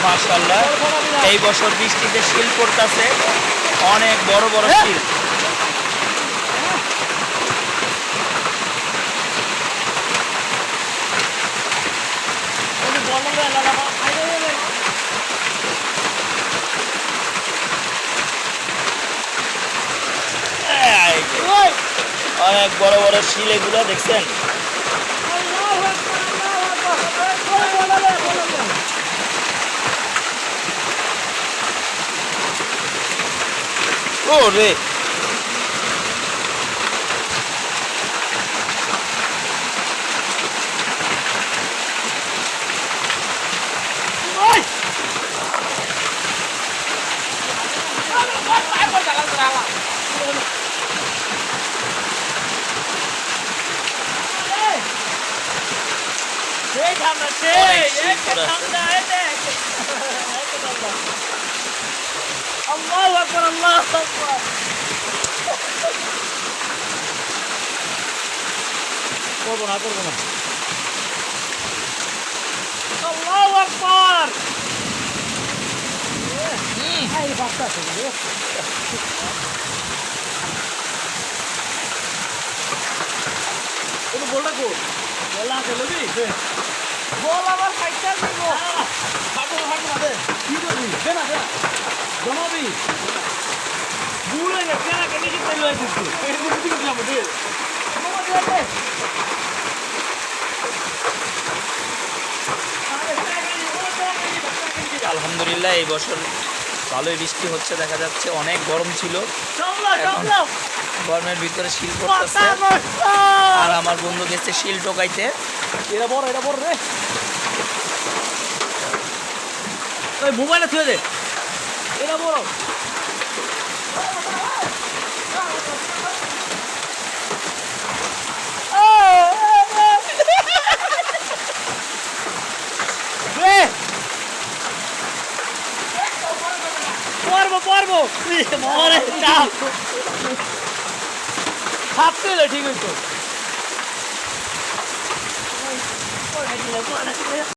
মাশাআল্লাহ এই বছর বৃষ্টিতে শিল পড়তাছে, অনেক বড় বড় শিল। অনেক বড় বড় শিল এগুলো দেখছেন। ও রে আল্লাহু আকবার, আল্লাহু আকবার। করবো না, করবো না। আল্লাহু আকবার। এই বাচ্চা আছে রে। কোন বলটা কো? বলা আছে লবি? বল আবার ফাইটার দিব। ফাটো ফাটো দে। কি করবি? দে না, দে না। জমাবি। বুলে না, কেন কেন কি তেল হয়ে দিছিস? এই বুঝি কি দিলাম দে। জমা দে দে। আলহামদুলিল্লাহ এই বছর ভালোই বৃষ্টি হচ্ছে, দেখা যাচ্ছে। অনেক গরম ছিল, গরমের ভিতরে শিল পড়তেছে। আর আমার বন্ধু গেছে শিল টোকাইতে। এটা বড় রে। ওই মোবাইলে ছুঁয়ে দে। এটা বড়। পারবো ভাবছিল ঠিক হইতো।